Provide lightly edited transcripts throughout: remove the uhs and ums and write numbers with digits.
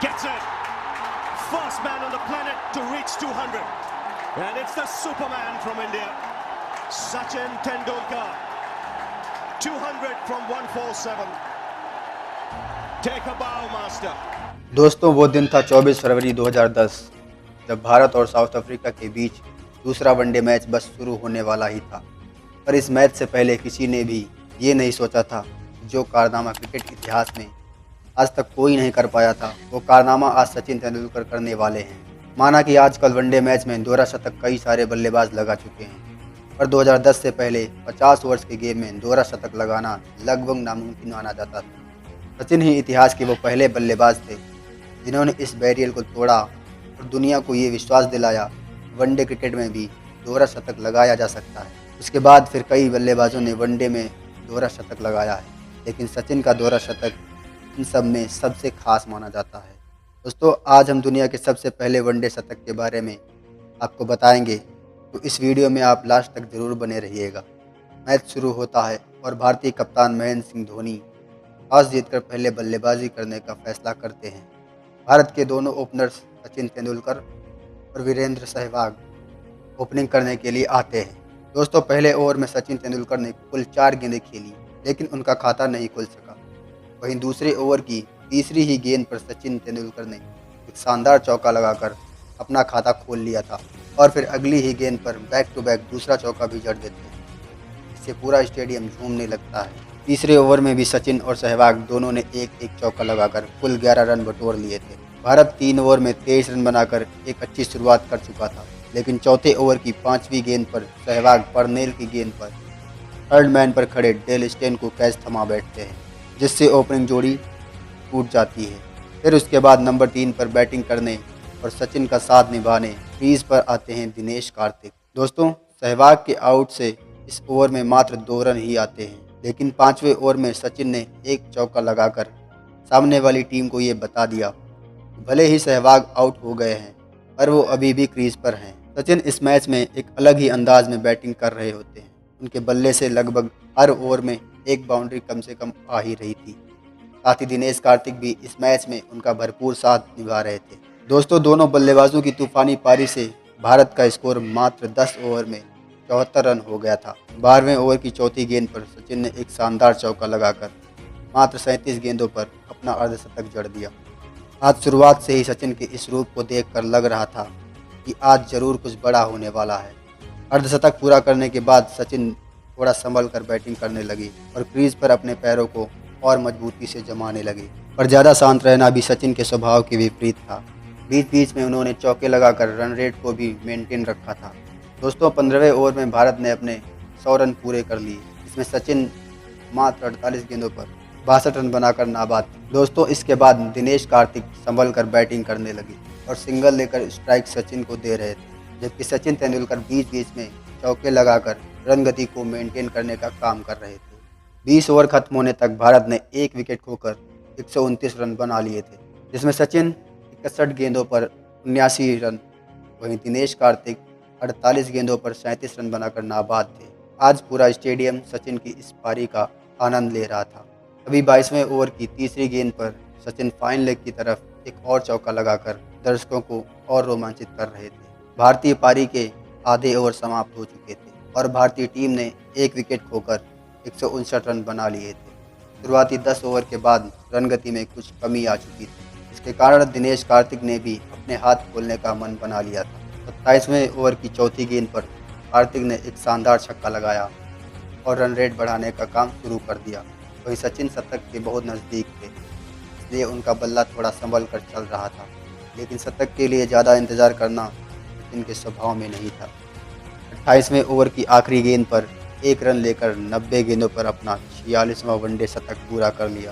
Gets it. First man on the planet to reach 200. And it's the Superman from India, Sachin Tendulkar. 200 from 147. Take a bow, master. दोस्तों, वो दिन था 24 फरवरी 2010 जब भारत और south Africa के बीच दूसरा वनडे मैच बस शुरू होने वाला ही था। पर इस मैच से पहले किसी ने भी ये नहीं सोचा था जो कारनामा क्रिकेट इतिहास में आज तक कोई नहीं कर पाया था, वो कारनामा आज सचिन तेंदुलकर करने वाले हैं। माना कि आजकल वनडे मैच में दोहरा शतक कई सारे बल्लेबाज लगा चुके हैं, पर 2010 से पहले 50 ओवर्स के गेम में दोहरा शतक लगाना लगभग नामुमकिन माना जाता था। सचिन ही इतिहास के वो पहले बल्लेबाज थे जिन्होंने इस बैरियर को तोड़ा और दुनिया को ये विश्वास दिलाया वनडे क्रिकेट में भी दोहरा शतक लगाया जा सकता है। उसके बाद फिर कई बल्लेबाजों ने वनडे में दोहरा शतक लगाया है, लेकिन सचिन का दोहरा शतक इन सब में सबसे खास माना जाता है। दोस्तों, आज हम दुनिया के सबसे पहले वनडे शतक के बारे में आपको बताएंगे, तो इस वीडियो में आप लास्ट तक ज़रूर बने रहिएगा। मैच शुरू होता है और भारतीय कप्तान महेंद्र सिंह धोनी टॉस जीतकर पहले बल्लेबाजी करने का फैसला करते हैं। भारत के दोनों ओपनर्स सचिन तेंदुलकर और वीरेंद्र सहवाग ओपनिंग करने के लिए आते हैं। दोस्तों, पहले ओवर में सचिन तेंदुलकर ने कुल 4 गेंदें खेली, लेकिन उनका खाता नहीं खुल सका। वहीं दूसरे ओवर की तीसरी ही गेंद पर सचिन तेंदुलकर ने एक शानदार चौका लगाकर अपना खाता खोल लिया था और फिर अगली ही गेंद पर बैक टू बैक दूसरा चौका भी जड़ देते हैं। इससे पूरा स्टेडियम झूमने लगता है। तीसरे ओवर में भी सचिन और सहवाग दोनों ने एक एक चौका लगाकर कुल 11 रन बटोर लिए थे। भारत 3 ओवर में 23 रन बनाकर एक अच्छी शुरुआत कर चुका था, लेकिन चौथे ओवर की 5वीं गेंद पर सहवाग पर्नेल की गेंद पर थर्ड मैन पर खड़े डेल स्टेन को कैच थमा बैठते हैं, जिससे ओपनिंग जोड़ी टूट जाती है। फिर उसके बाद नंबर 3 पर बैटिंग करने और सचिन का साथ निभाने क्रीज पर आते हैं दिनेश कार्तिक। दोस्तों, सहवाग के आउट से इस ओवर में मात्र 2 रन ही आते हैं, लेकिन 5वें ओवर में सचिन ने एक चौका लगाकर सामने वाली टीम को ये बता दिया, भले ही सहवाग आउट हो गए हैं पर वो अभी भी क्रीज पर हैं। सचिन इस मैच में एक अलग ही अंदाज में बैटिंग कर रहे होते हैं। उनके बल्ले से लगभग हर ओवर में एक बाउंड्री कम से कम आ ही रही थी। साथ ही दिनेश कार्तिक भी इस मैच में उनका भरपूर साथ निभा रहे थे। दोस्तों, दोनों बल्लेबाजों की तूफानी पारी से भारत का स्कोर मात्र 10 ओवर में 74 रन हो गया था। 12वें ओवर की चौथी गेंद पर सचिन ने एक शानदार चौका लगाकर मात्र 37 गेंदों पर अपना अर्धशतक जड़ दिया। आज शुरुआत से ही सचिन के इस रूप को देखकर लग रहा था कि आज जरूर कुछ बड़ा होने वाला है। अर्धशतक पूरा करने के बाद सचिन थोड़ा संभल कर बैटिंग करने लगे और क्रीज पर अपने पैरों को और मजबूती से जमाने लगे। पर ज़्यादा शांत रहना भी सचिन के स्वभाव के विपरीत था। बीच बीच में उन्होंने चौके लगाकर रन रेट को भी मेंटेन रखा था। दोस्तों, 15वें ओवर में भारत ने अपने 100 रन पूरे कर लिए। इसमें सचिन मात्र 48 गेंदों पर 62 रन बनाकर नाबाद थे। दोस्तों, इसके बाद दिनेश कार्तिक संभल कर बैटिंग करने लगे और सिंगल लेकर स्ट्राइक सचिन को दे रहे थे, जबकि सचिन तेंदुलकर बीच बीच में चौके लगाकर रन गति को मेंटेन करने का काम कर रहे थे। 20 ओवर खत्म होने तक भारत ने एक विकेट खोकर 129 रन बना लिए थे, जिसमें सचिन 61 गेंदों पर 79 रन, वहीं दिनेश कार्तिक 48 गेंदों पर 37 रन बनाकर नाबाद थे। आज पूरा स्टेडियम सचिन की इस पारी का आनंद ले रहा था। अभी 22वें ओवर की तीसरी गेंद पर सचिन फाइन लेग की तरफ एक और चौका लगाकर दर्शकों को और रोमांचित कर रहे थे। भारतीय पारी के आधे ओवर समाप्त हो चुके थे और भारतीय टीम ने एक विकेट खोकर 159 रन बना लिए थे। शुरुआती 10 ओवर के बाद रन गति में कुछ कमी आ चुकी थी। इसके कारण दिनेश कार्तिक ने भी अपने हाथ खोलने का मन बना लिया था। 27वें ओवर की चौथी गेंद पर कार्तिक ने एक शानदार छक्का लगाया और रन रेट बढ़ाने का काम शुरू कर दिया। वहीं सचिन शतक के बहुत नज़दीक थे, इसलिए उनका बल्ला थोड़ा संभल कर चल रहा था, लेकिन शतक के लिए ज़्यादा इंतज़ार करना सचिन के स्वभाव में नहीं था। 28वें ओवर की आखिरी गेंद पर एक रन लेकर 90 गेंदों पर अपना 46वां वनडे शतक पूरा कर लिया।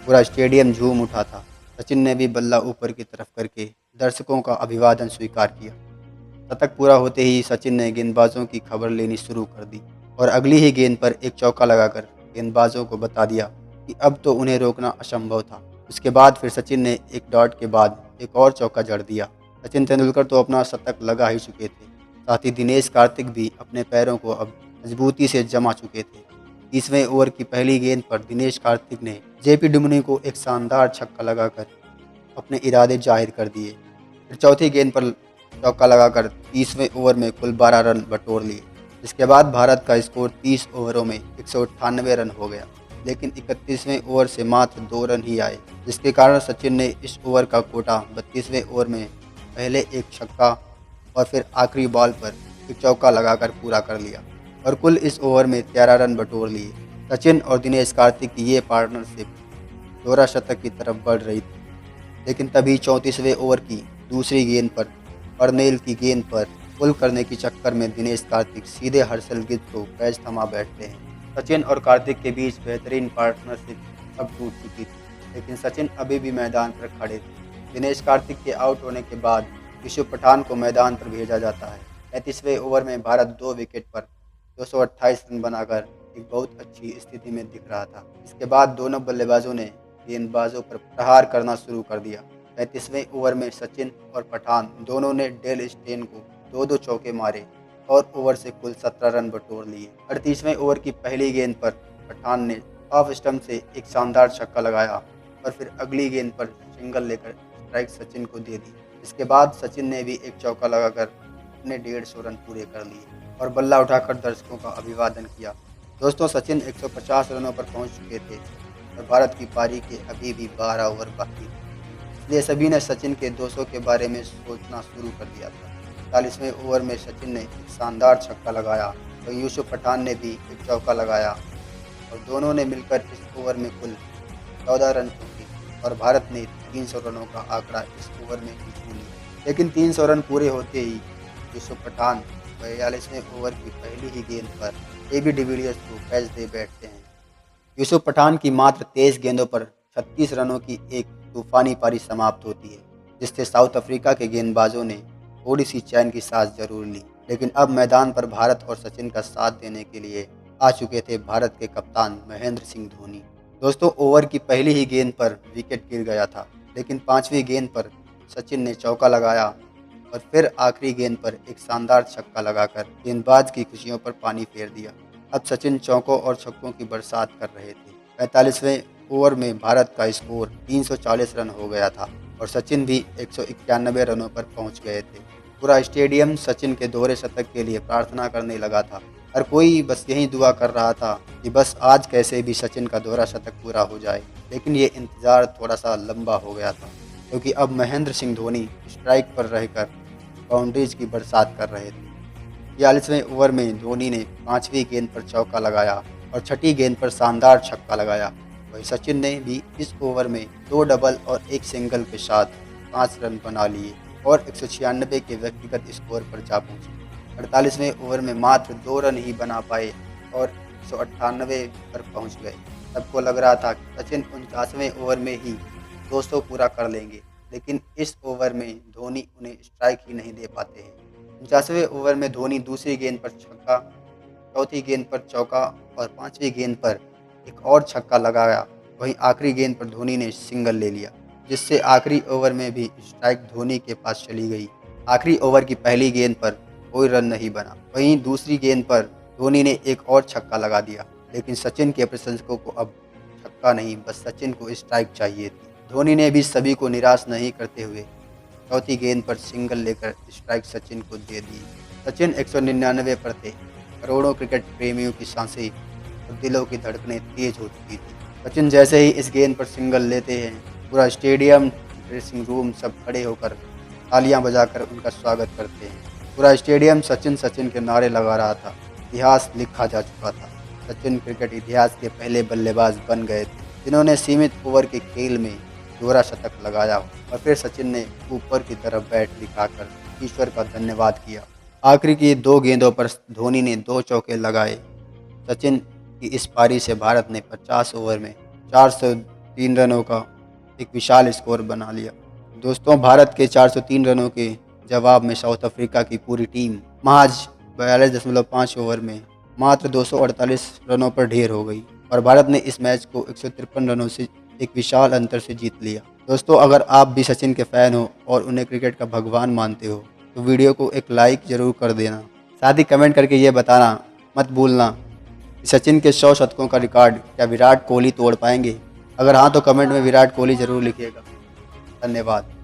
पूरा स्टेडियम झूम उठा था। सचिन ने भी बल्ला ऊपर की तरफ करके दर्शकों का अभिवादन स्वीकार किया। शतक पूरा होते ही सचिन ने गेंदबाजों की खबर लेनी शुरू कर दी और अगली ही गेंद पर एक चौका लगाकर गेंदबाजों को बता दिया कि अब तो उन्हें रोकना असंभव था। उसके बाद फिर सचिन ने एक डॉट के बाद एक और चौका जड़ दिया। सचिन तेंदुलकर तो अपना शतक लगा ही चुके थे, साथ ही दिनेश कार्तिक भी अपने पैरों को अब मजबूती से जमा चुके थे। 30वें ओवर की पहली गेंद पर दिनेश कार्तिक ने जेपी डुमनी को एक शानदार छक्का लगाकर अपने इरादे जाहिर कर दिए। फिर चौथी गेंद पर चौका लगाकर 30वें ओवर में कुल 12 रन बटोर लिए। इसके बाद भारत का स्कोर 30 ओवरों में 198 रन हो गया, लेकिन 31वें ओवर से मात्र 2 रन ही आए, जिसके कारण सचिन ने इस ओवर का कोटा 32वें ओवर में पहले एक छक्का और फिर आखिरी बॉल पर एक चौका लगाकर पूरा कर लिया और कुल इस ओवर में 13 रन बटोर लिए। सचिन और दिनेश कार्तिक की ये पार्टनरशिप दोहरा शतक की तरफ बढ़ रही थी, लेकिन तभी 34वें ओवर की दूसरी गेंद पर पर्नेल की गेंद पर पुल करने के चक्कर में दिनेश कार्तिक सीधे हर्षल गिल को कैच थमा बैठते हैं। सचिन और कार्तिक के बीच बेहतरीन पार्टनरशिप अब टूट चुकी थी, लेकिन सचिन अभी भी मैदान पर खड़े थे। दिनेश कार्तिक के आउट होने के बाद यूसुफ पठान को मैदान पर भेजा जाता है। 35वें ओवर में भारत 2 विकेट पर 228 रन बनाकर एक बहुत अच्छी स्थिति में दिख रहा था। इसके बाद दोनों बल्लेबाजों ने गेंदबाजों पर प्रहार करना शुरू कर दिया। 35वें ओवर में सचिन और पठान दोनों ने डेल स्टेन को 2-2 चौके मारे और ओवर से कुल 17 रन बटोर लिए। 38वें ओवर की पहली गेंद पर पठान ने ऑफ स्टंप से एक शानदार छक्का लगाया और फिर अगली गेंद पर सिंगल लेकर स्ट्राइक सचिन को दे दी। इसके बाद सचिन ने भी एक चौका लगाकर अपने 150 रन पूरे कर लिए और बल्ला उठाकर दर्शकों का अभिवादन किया। दोस्तों, सचिन 150 रनों पर पहुंच चुके थे और भारत की पारी के अभी भी 12 ओवर बाकी थे, इसलिए सभी ने सचिन के 200 के बारे में सोचना शुरू कर दिया था। 40वें ओवर में सचिन ने एक शानदार छक्का लगाया और यूसुफ पठान ने भी एक चौका लगाया और दोनों ने मिलकर इस ओवर में कुल 14 रन ठोके और भारत ने 300 रनों का आंकड़ा इस ओवर में ही छू लिया। लेकिन 300 रन पूरे होते ही यूसुफ पठान 42वें ओवर की पहली ही गेंद पर एबी डिविलियर्स को कैच दे बैठते हैं। यूसुफ पठान की मात्र 23 गेंदों पर 36 रनों की एक तूफानी पारी समाप्त होती है, जिससे साउथ अफ्रीका के गेंदबाजों ने थोड़ी सी चैन की सांस जरूर ली। लेकिन अब मैदान पर भारत और सचिन का साथ देने के लिए आ चुके थे भारत के कप्तान महेंद्र सिंह धोनी। दोस्तों, ओवर की पहली ही गेंद पर विकेट गिर गया था, लेकिन 5वीं गेंद पर सचिन ने चौका लगाया और फिर आखिरी गेंद पर एक शानदार छक्का लगाकर गेंदबाज की खुशियों पर पानी फेर दिया। अब सचिन चौकों और छक्कों की बरसात कर रहे थे। 45वें ओवर में भारत का स्कोर 340 रन हो गया था और सचिन भी 191 रनों पर पहुंच गए थे। पूरा स्टेडियम सचिन के दोहरे शतक के लिए प्रार्थना करने लगा था। हर कोई बस यही दुआ कर रहा था कि बस आज कैसे भी सचिन का दोहरा शतक पूरा हो जाए। लेकिन ये इंतज़ार थोड़ा सा लंबा हो गया था, क्योंकि अब महेंद्र सिंह धोनी स्ट्राइक पर रहकर बाउंड्रीज की बरसात कर रहे थे। 42वें ओवर में धोनी ने 5वीं गेंद पर चौका लगाया और 6ठी गेंद पर शानदार छक्का लगाया। वहीं सचिन ने भी इस ओवर में 2 डबल और 1 सिंगल के साथ 5 रन बना लिए और 196 के व्यक्तिगत स्कोर पर जा पहुंचे। 48वें ओवर में मात्र 2 रन ही बना पाए और 198 पर पहुंच गए। सबको लग रहा था कि सचिन 49वें ओवर में ही 200 पूरा कर लेंगे, लेकिन इस ओवर में धोनी उन्हें स्ट्राइक ही नहीं दे पाते हैं। 49वें ओवर में धोनी दूसरी गेंद पर छक्का, चौथी गेंद पर चौका और 5वीं गेंद पर एक और छक्का लगाया। वहीं आखिरी गेंद पर धोनी ने सिंगल ले लिया, जिससे आखिरी ओवर में भी स्ट्राइक धोनी के पास चली गई। आखिरी ओवर की पहली गेंद पर कोई रन नहीं बना। वहीं दूसरी गेंद पर धोनी ने एक और छक्का लगा दिया, लेकिन सचिन के प्रशंसकों को अब छक्का नहीं, बस सचिन को स्ट्राइक चाहिए थी। धोनी ने भी सभी को निराश नहीं करते हुए चौथी गेंद पर सिंगल लेकर स्ट्राइक सचिन को दे दी। सचिन 199 पर थे। करोड़ों क्रिकेट प्रेमियों की सांसें और दिलों की धड़कनें तेज हो चुकी थी। सचिन जैसे ही इस गेंद पर सिंगल लेते हैं, पूरा स्टेडियम, ड्रेसिंग रूम सब खड़े होकर तालियां बजाकर उनका स्वागत करते हैं। पूरा स्टेडियम सचिन सचिन के नारे लगा रहा था। इतिहास लिखा जा चुका था। सचिन क्रिकेट इतिहास के पहले बल्लेबाज बन गए थे जिन्होंने सीमित ओवर के खेल में दोहरा शतक लगाया और फिर सचिन ने ऊपर की तरफ बैट दिखाकर ईश्वर का धन्यवाद किया। आखिरी की 2 गेंदों पर धोनी ने 2 चौके लगाए। सचिन की इस पारी से भारत ने 50 ओवर में 403 रनों का एक विशाल स्कोर बना लिया। दोस्तों, भारत के 403 रनों के जवाब में साउथ अफ्रीका की पूरी टीम महज 42.5 ओवर में मात्र 248 रनों पर ढेर हो गई और भारत ने इस मैच को 153 रनों से एक विशाल अंतर से जीत लिया। दोस्तों, अगर आप भी सचिन के फ़ैन हो और उन्हें क्रिकेट का भगवान मानते हो तो वीडियो को एक लाइक ज़रूर कर देना। साथ ही कमेंट करके ये बताना मत भूलना कि सचिन के 100 शतकों का रिकॉर्ड क्या विराट कोहली तोड़ पाएंगे। अगर हाँ तो कमेंट में विराट कोहली ज़रूर लिखिएगा। धन्यवाद।